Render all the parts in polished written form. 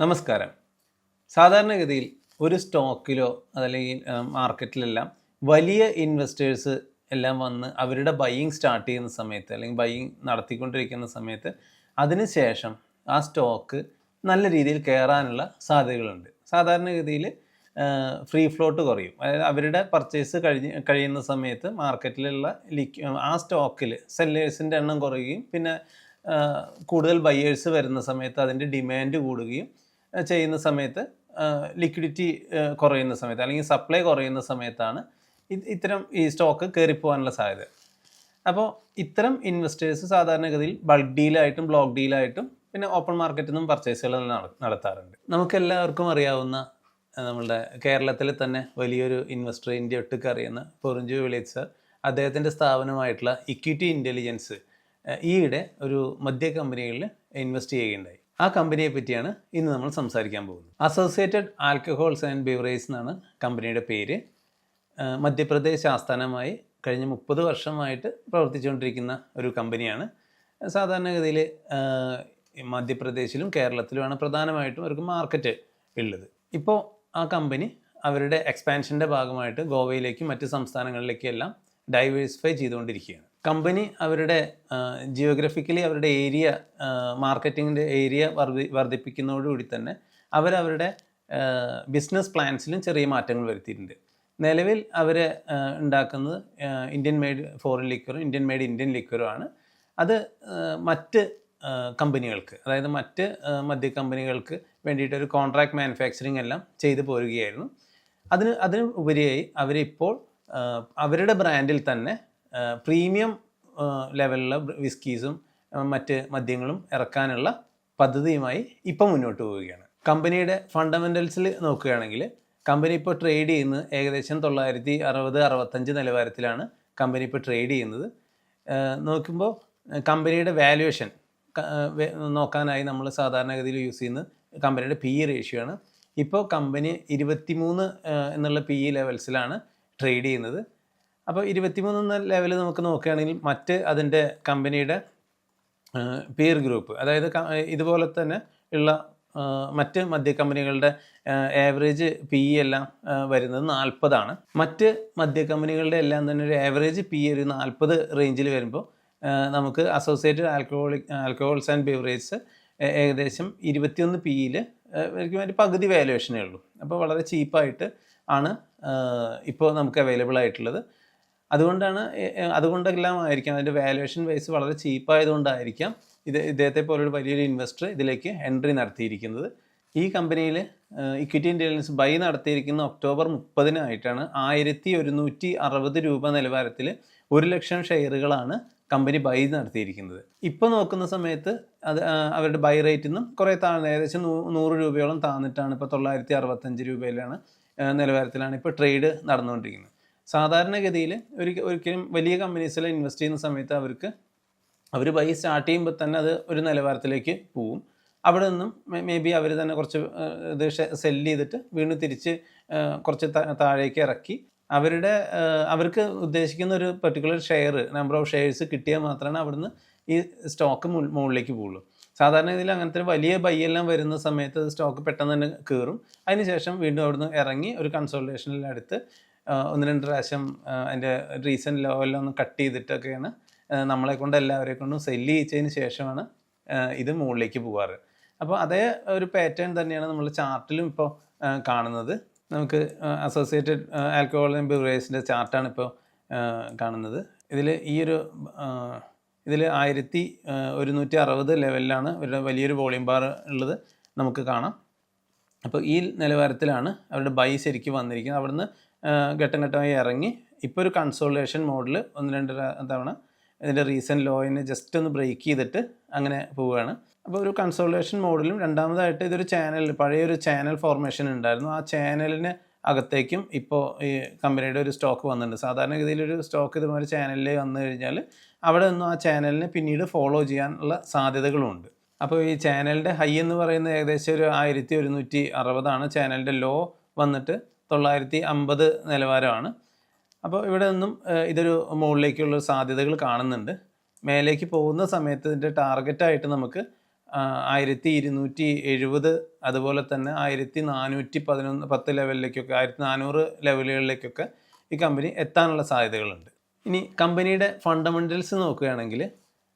നമസ്കാരം. സാധാരണഗതിയിൽ ഒരു സ്റ്റോക്കിലോ അതല്ലെങ്കിൽ മാർക്കറ്റിലെല്ലാം വലിയ ഇൻവെസ്റ്റേഴ്സ് എല്ലാം വന്ന് അവരുടെ ബൈയിങ് സ്റ്റാർട്ട് ചെയ്യുന്ന സമയത്ത് അല്ലെങ്കിൽ ബൈയിങ് നടത്തിക്കൊണ്ടിരിക്കുന്ന സമയത്ത് അതിനുശേഷം ആ സ്റ്റോക്ക് നല്ല രീതിയിൽ കയറാനുള്ള സാധ്യതകളുണ്ട്. സാധാരണഗതിയിൽ ഫ്രീ ഫ്ലോട്ട് കുറയും. അതായത് അവരുടെ പർച്ചേസ് കഴിയുന്ന സമയത്ത് മാർക്കറ്റിലുള്ള ആ സ്റ്റോക്കിൽ സെല്ലേഴ്സിൻ്റെ എണ്ണം കുറയുകയും പിന്നെ കൂടുതൽ ബയേഴ്സ് വരുന്ന സമയത്ത് അതിൻ്റെ ഡിമാൻഡ് കൂടുകയും ചെയ്യുന്ന സമയത്ത് ലിക്വിഡിറ്റി കുറയുന്ന സമയത്ത് അല്ലെങ്കിൽ സപ്ലൈ കുറയുന്ന സമയത്താണ് ഇത്തരം ഈ സ്റ്റോക്ക് കയറിപ്പോകാനുള്ള സാധ്യത. അപ്പോൾ ഇത്തരം ഇൻവെസ്റ്റേഴ്സ് സാധാരണഗതിയിൽ ബൾക്ക് ഡീലായിട്ടും ബ്ലോക്ക് ഡീലായിട്ടും പിന്നെ ഓപ്പൺ മാർക്കറ്റിൽ നിന്നും പർച്ചേസുകൾ നടത്താറുണ്ട്. നമുക്കെല്ലാവർക്കും അറിയാവുന്ന നമ്മളുടെ കേരളത്തിൽ തന്നെ വലിയൊരു ഇൻവെസ്റ്റർ, ഇന്ത്യ ഒട്ടുക്ക് അറിയുന്ന പൊറിഞ്ചു വിളിച്ച സർ, അദ്ദേഹത്തിൻ്റെ സ്ഥാപനമായിട്ടുള്ള ഇക്വിറ്റി ഇൻ്റലിജൻസ് ഈയിടെ ഒരു മദ്യ കമ്പനികളിൽ ഇൻവെസ്റ്റ് ചെയ്യുകയുണ്ടായി. ആ കമ്പനിയെ പറ്റിയാണ് ഇന്ന് നമ്മൾ സംസാരിക്കാൻ പോകുന്നത്. അസോസിയേറ്റഡ് ആൽക്കഹോൾസ് ആൻഡ് ബിവറേജ് എന്നാണ് കമ്പനിയുടെ പേര്. മധ്യപ്രദേശ് ആസ്ഥാനമായി കഴിഞ്ഞ 30 വർഷമായിട്ട് പ്രവർത്തിച്ചുകൊണ്ടിരിക്കുന്ന ഒരു കമ്പനിയാണ്. സാധാരണഗതിയിൽ മധ്യപ്രദേശിലും കേരളത്തിലുമാണ് പ്രധാനമായിട്ടും അവർക്ക് മാർക്കറ്റ് ഉള്ളത്. ഇപ്പോൾ ആ കമ്പനി അവരുടെ എക്സ്പാൻഷൻ്റെ ഭാഗമായിട്ട് ഗോവയിലേക്കും മറ്റ് സംസ്ഥാനങ്ങളിലേക്കും എല്ലാം ഡൈവേഴ്സിഫൈ ചെയ്തുകൊണ്ടിരിക്കുകയാണ്. കമ്പനി അവരുടെ ജിയോഗ്രഫിക്കലി അവരുടെ ഏരിയ, മാർക്കറ്റിങ്ങിൻ്റെ ഏരിയ വർദ്ധിപ്പിക്കുന്നതോടുകൂടി തന്നെ അവരവരുടെ ബിസിനസ് പ്ലാൻസിലും ചെറിയ മാറ്റങ്ങൾ വരുത്തിയിട്ടുണ്ട്. നിലവിൽ അവർ ഉണ്ടാക്കുന്നത് ഇന്ത്യൻ മെയ്ഡ് ഫോറിൻ ലിക്വറും ഇന്ത്യൻ മെയ്ഡ് ഇന്ത്യൻ ലിക്വറും ആണ്. അത് മറ്റ് കമ്പനികൾക്ക്, അതായത് മറ്റ് മദ്യ കമ്പനികൾക്ക് വേണ്ടിയിട്ടൊരു കോൺട്രാക്ട് മാനുഫാക്ചറിങ് എല്ലാം ചെയ്തു പോരുകയായിരുന്നു. അതിന് ഉപരിയായി അവരിപ്പോൾ അവരുടെ ബ്രാൻഡിൽ തന്നെ പ്രീമിയം ലെവലിലുള്ള വിസ്കീസും മറ്റ് മദ്യങ്ങളും ഇറക്കാനുള്ള പദ്ധതിയുമായി ഇപ്പം മുന്നോട്ട് പോവുകയാണ്. കമ്പനിയുടെ ഫണ്ടമെൻ്റൽസിൽ നോക്കുകയാണെങ്കിൽ കമ്പനി ഇപ്പോൾ ട്രേഡ് ചെയ്യുന്നത് ഏകദേശം 960-65 നിലവാരത്തിലാണ് കമ്പനി ഇപ്പോൾ ട്രേഡ് ചെയ്യുന്നത്. നോക്കുമ്പോൾ കമ്പനിയുടെ വാല്യുവേഷൻ നോക്കാനായി നമ്മൾ സാധാരണഗതിയിൽ യൂസ് ചെയ്യുന്നത് കമ്പനിയുടെ PE റേഷ്യോ ആണ്. ഇപ്പോൾ കമ്പനി 23 എന്നുള്ള PE ലെവൽസിലാണ് ട്രേഡ് ചെയ്യുന്നത്. അപ്പോൾ 23 എന്ന ലെവൽ നമുക്ക് നോക്കുകയാണെങ്കിൽ മറ്റ് അതിൻ്റെ കമ്പനിയുടെ പിയർ ഗ്രൂപ്പ്, അതായത് ഇതുപോലെ തന്നെ ഉള്ള മറ്റ് മദ്യ കമ്പനികളുടെ ആവറേജ് PE എല്ലാം വരുന്നത് 40 ആണ്. മറ്റ് മദ്യ കമ്പനികളുടെ എല്ലാം തന്നെ ഒരു ആവറേജ് PE ഒരു 40 റേഞ്ചിൽ വരുമ്പോൾ നമുക്ക് അസോസിയേറ്റഡ് ആൽക്കഹോൾസ് ആൻഡ് ബിവറേജസ് ഏകദേശം 21 PEയിൽ ഒരു പകുതി വാല്യുവേഷനേ ഉള്ളൂ. അപ്പോൾ വളരെ ചീപ്പായിട്ട് ആണ് ഇപ്പോൾ നമുക്ക് അവൈലബിൾ ആയിട്ടുള്ളത്. അതുകൊണ്ടെല്ലാം ആയിരിക്കാം, അതിൻ്റെ വാല്യുവേഷൻ വൈസ് വളരെ ചീപ്പായതുകൊണ്ടായിരിക്കാം ഇദ്ദേഹത്തെ പോലൊരു വലിയൊരു ഇൻവെസ്റ്റർ ഇതിലേക്ക് എൻട്രി നടത്തിയിരിക്കുന്നത്. ഈ കമ്പനിയിൽ ഇക്വിറ്റി ഇൻ്റലിജൻസ് ബൈ നടത്തിയിരിക്കുന്ന ഒക്ടോബർ 30-നായിട്ടാണ് 1160 രൂപ നിലവാരത്തിൽ 1 ലക്ഷം ഷെയറുകളാണ് കമ്പനി ബൈ നടത്തിയിരിക്കുന്നത്. ഇപ്പോൾ നോക്കുന്ന സമയത്ത് അത് അവരുടെ ബൈ റേറ്റിൽ നിന്നും കുറേ താഴ്ന്ന ഏകദേശം 100 രൂപയോളം താഴ്ന്നിട്ടാണ് ഇപ്പോൾ 965 രൂപയിലാണ് നിലവാരത്തിലാണ് ഇപ്പോൾ ട്രേഡ് നടന്നുകൊണ്ടിരിക്കുന്നത്. സാധാരണഗതിയിൽ ഒരിക്കലും വലിയ കമ്പനീസിൽ ഇൻവെസ്റ്റ് ചെയ്യുന്ന സമയത്ത് അവർ ബൈ സ്റ്റാർട്ട് ചെയ്യുമ്പോൾ തന്നെ അത് ഒരു നിലവാരത്തിലേക്ക് പോവും. അവിടെ നിന്നും മേ ബി അവർ തന്നെ കുറച്ച് ഇത് സെല്ല് ചെയ്തിട്ട് വീണ്ടും തിരിച്ച് കുറച്ച് താഴേക്ക് ഇറക്കി അവർക്ക് ഉദ്ദേശിക്കുന്ന ഒരു particular share, number of shares കിട്ടിയാൽ മാത്രമാണ് അവിടുന്ന് ഈ സ്റ്റോക്ക് മുകളിലേക്ക് പോകുള്ളൂ. സാധാരണ ഇതിൽ അങ്ങനത്തെ വലിയ ബൈ എല്ലാം വരുന്ന സമയത്ത് സ്റ്റോക്ക് പെട്ടെന്ന് തന്നെ കയറും. അതിനുശേഷം വീണ്ടും അവിടുന്ന് ഇറങ്ങി ഒരു കൺസോൾട്ടേഷനിലെടുത്ത് 1-2 പ്രാവശ്യം അതിൻ്റെ റീസെൻറ്റ് ലെവലിൽ ഒന്ന് കട്ട് ചെയ്തിട്ടൊക്കെയാണ് നമ്മളെ കൊണ്ട് എല്ലാവരെ കൊണ്ടും സെല്ല് ചെയ്യിച്ചതിന് ശേഷമാണ് ഇത് മുകളിലേക്ക് പോകാറ്. അപ്പോൾ അതേ ഒരു പാറ്റേൺ തന്നെയാണ് നമ്മൾ ചാർട്ടിലും ഇപ്പോൾ കാണുന്നത്. നമുക്ക് അസോസിയേറ്റഡ് ആൽക്കഹോൾ ആൻഡ് ബിവറേജിൻ്റെ ചാർട്ടാണ് ഇപ്പോൾ കാണുന്നത്. ഇതിൽ 1160 ലെവലിലാണ് ഒരു വലിയൊരു വോളിയം ബാർ ഉള്ളത് നമുക്ക് കാണാം. അപ്പോൾ ഈ നിലവാരത്തിലാണ് അവരുടെ ബൈ ശരിക്കും വന്നിരിക്കുന്നത്. അവിടുന്ന് ഘട്ടം ഘട്ടമായി ഇറങ്ങി ഇപ്പോൾ ഒരു കൺസോൾട്ടേഷൻ മോഡിൽ 1-2 തവണ ഇതിൻ്റെ റീസെൻറ്റ് ലോയിനെ ജസ്റ്റ് ഒന്ന് ബ്രേക്ക് ചെയ്തിട്ട് അങ്ങനെ പോവുകയാണ്. അപ്പോൾ ഒരു കൺസോൾട്ടേഷൻ മോഡിലും രണ്ടാമതായിട്ട് ഇതൊരു പഴയൊരു ചാനൽ ഫോർമേഷൻ ഉണ്ടായിരുന്നു. ആ ചാനലിന് അകത്തേക്കും ഇപ്പോൾ ഈ കമ്പനിയുടെ ഒരു സ്റ്റോക്ക് വന്നിട്ടുണ്ട്. സാധാരണഗതിയിലൊരു സ്റ്റോക്ക് ഇതുപോലെ ചാനലിൽ വന്നു കഴിഞ്ഞാൽ അവിടെ നിന്നും ആ ചാനലിനെ പിന്നീട് ഫോളോ ചെയ്യാനുള്ള സാധ്യതകളുമുണ്ട്. അപ്പോൾ ഈ ചാനലിൻ്റെ ഹൈ എന്ന് പറയുന്നത് ഏകദേശം ഒരു 1160 ചാനലിൻ്റെ ലോ വന്നിട്ട് 950 നിലവാരമാണ്. അപ്പോൾ ഇവിടെ നിന്നും ഇതൊരു മുകളിലേക്കുള്ള സാധ്യതകൾ കാണുന്നുണ്ട്. മേലേക്ക് പോകുന്ന സമയത്ത് ഇതിൻ്റെ ടാർഗറ്റായിട്ട് നമുക്ക് 1270, അതുപോലെ തന്നെ 1410 ലെവലിലേക്കൊക്കെ 1400 ലെവലുകളിലേക്കൊക്കെ ഈ കമ്പനി എത്താനുള്ള സാധ്യതകളുണ്ട്. ഇനി കമ്പനിയുടെ ഫണ്ടമെൻ്റൽസ് നോക്കുകയാണെങ്കിൽ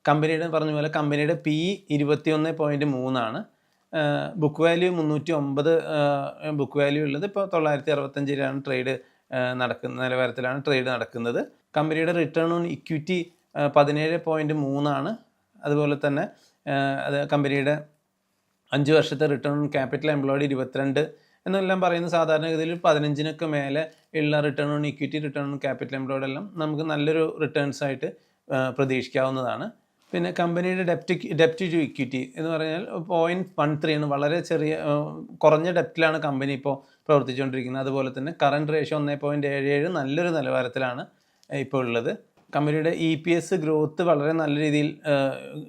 കമ്പനിയുടെ പറഞ്ഞ പോലെ കമ്പനിയുടെ PE 21.3 book value 309 book value ഉള്ളത്. ഇപ്പോൾ 965 ട്രേഡ് നിലവാരത്തിലാണ് ട്രേഡ് നടക്കുന്നത്. കമ്പനിയുടെ റിട്ടേൺ ഓൺ ഇക്വിറ്റി 17.3 അതുപോലെ തന്നെ അത് കമ്പനിയുടെ 5 വർഷത്തെ റിട്ടേൺ ഓൺ ക്യാപിറ്റൽ എംപ്ലോയ്ഡ് 22 എന്നെല്ലാം പറയുന്ന സാധാരണഗതിയിൽ 15 മേലെ ഉള്ള return on equity, return on capital employed എല്ലാം നമുക്ക് നല്ലൊരു റിട്ടേൺസ് ആയിട്ട് പ്രതീക്ഷിക്കാവുന്നതാണ്. പിന്നെ കമ്പനിയുടെ ഡെപ്റ്റ് ടു ഇക്വിറ്റി എന്ന് പറഞ്ഞാൽ 0.13 വളരെ കുറഞ്ഞ ഡെപ്റ്റിലാണ് കമ്പനി ഇപ്പോൾ പ്രവർത്തിച്ചുകൊണ്ടിരിക്കുന്നത്. അതുപോലെ തന്നെ കറണ്ട് റേഷ്യോ 1.77 നല്ലൊരു നിലവാരത്തിലാണ് ഇപ്പോൾ ഉള്ളത്. കമ്പനിയുടെ EPS ഗ്രോത്ത് വളരെ നല്ല രീതിയിൽ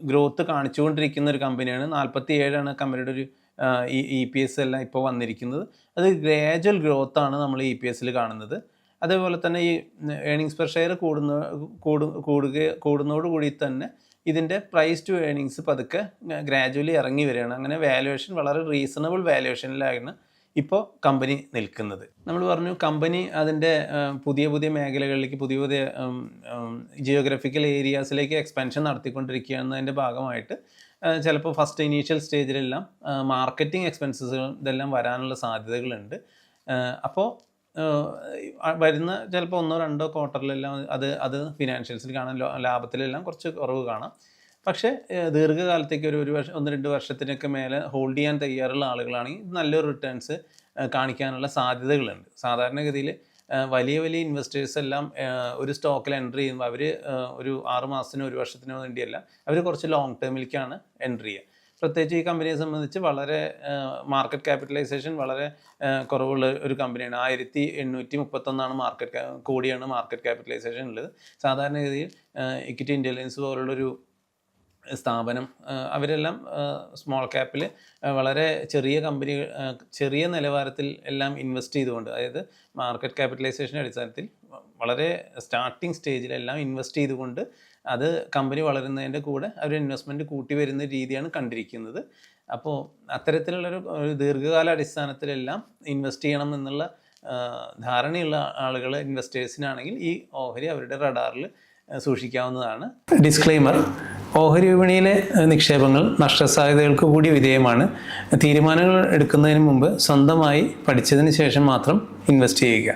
ഗ്രോത്ത് കാണിച്ചുകൊണ്ടിരിക്കുന്ന ഒരു കമ്പനിയാണ്. 47 കമ്പനിയുടെ ഒരു EPS എല്ലാം ഇപ്പോൾ വന്നിരിക്കുന്നത്. അത് ഗ്രാജുവൽ ഗ്രോത്താണ് നമ്മൾ EPSൽ കാണുന്നത്. അതേപോലെ തന്നെ ഈ ഏണിങ്സ് പെർ ഷെയർ കൂടുന്നതോടുകൂടി തന്നെ ഇതിൻ്റെ പ്രൈസ് ടു ഏണിങ്സ് പതുക്കെ ഗ്രാജുവലി ഇറങ്ങി വരികയാണ്. അങ്ങനെ വാല്യുവേഷൻ വളരെ റീസണബിൾ വാല്യുവേഷനിലാണ് ഇപ്പോൾ കമ്പനി നിൽക്കുന്നത്. നമ്മൾ പറഞ്ഞു കമ്പനി അതിൻ്റെ പുതിയ മേഖലകളിലേക്ക്, പുതിയ ജിയോഗ്രഫിക്കൽ ഏരിയാസിലേക്ക് എക്സ്പാൻഷൻ നടത്തിക്കൊണ്ടിരിക്കുകയെന്നതിൻ്റെ ഭാഗമായിട്ട് ചിലപ്പോൾ ഫസ്റ്റ് ഇനീഷ്യൽ സ്റ്റേജിലെല്ലാം മാർക്കറ്റിംഗ് എക്സ്പെൻസസുകൾ ഇതെല്ലാം വരാനുള്ള സാധ്യതകളുണ്ട്. അപ്പോൾ വരുന്ന ചിലപ്പോൾ 1-2 ക്വാർട്ടറിലെല്ലാം അത് ഫിനാൻഷ്യൽസിൽ കാണാൻ, ലാഭത്തിലെല്ലാം കുറച്ച് കുറവ് കാണാം. പക്ഷേ ദീർഘകാലത്തേക്ക് ഒരു 1-2 വർഷത്തിനൊക്കെ മേലെ ഹോൾഡ് ചെയ്യാൻ തയ്യാറുള്ള ആളുകളാണെങ്കിൽ നല്ലൊരു റിട്ടേൺസ് കാണിക്കാനുള്ള സാധ്യതകളുണ്ട്. സാധാരണഗതിയിൽ വലിയ ഇൻവെസ്റ്റേഴ്സ് എല്ലാം ഒരു സ്റ്റോക്കിൽ എൻട്രി ചെയ്യുമ്പോൾ അവർ ഒരു 6 മാസത്തിനോ 1 വർഷത്തിനോ വേണ്ടിയല്ല, അവർ കുറച്ച് ലോങ് ടേമിലേക്കാണ് എൻട്രി ചെയ്യുക. പ്രത്യേകിച്ച് ഈ കമ്പനിയെ സംബന്ധിച്ച് വളരെ മാർക്കറ്റ് ക്യാപിറ്റലൈസേഷൻ വളരെ കുറവുള്ള ഒരു കമ്പനിയാണ്. 1831 കോടിയാണ് മാർക്കറ്റ് ക്യാപിറ്റലൈസേഷൻ ഉള്ളത്. സാധാരണഗതിയിൽ ഇക്വിറ്റി ഇൻ്റലിജൻസ് പോലുള്ളൊരു സ്ഥാപനം അവരെല്ലാം സ്മോൾ ക്യാപ്പിൽ വളരെ ചെറിയ നിലവാരത്തിൽ എല്ലാം ഇൻവെസ്റ്റ് ചെയ്തുകൊണ്ട്, അതായത് മാർക്കറ്റ് ക്യാപിറ്റലൈസേഷൻ അടിസ്ഥാനത്തിൽ വളരെ സ്റ്റാർട്ടിംഗ് സ്റ്റേജിലെല്ലാം ഇൻവെസ്റ്റ് ചെയ്തുകൊണ്ട് അത് കമ്പനി വളരുന്നതിൻ്റെ കൂടെ അവർ ഇൻവെസ്റ്റ്മെൻറ്റ് കൂട്ടി വരുന്ന രീതിയാണ് കണ്ടിരിക്കുന്നത്. അപ്പോൾ അത്തരത്തിലുള്ളൊരു ദീർഘകാല അടിസ്ഥാനത്തിലെല്ലാം ഇൻവെസ്റ്റ് ചെയ്യണം എന്നുള്ള ധാരണയുള്ള ആളുകൾ, ഇൻവെസ്റ്റേഴ്സിനാണെങ്കിൽ ഈ ഓഹരി അവരുടെ റഡാറിൽ സൂക്ഷിക്കാവുന്നതാണ്. ഡിസ്ക്ലെയിമർ: ഓഹരി വിപണിയിലെ നിക്ഷേപങ്ങൾ നഷ്ടസാധ്യതകൾക്ക് കൂടി വിധേയമാണ്. തീരുമാനങ്ങൾ എടുക്കുന്നതിന് മുമ്പ് സ്വന്തമായി പഠിച്ചതിന് ശേഷം മാത്രം ഇൻവെസ്റ്റ് ചെയ്യുക.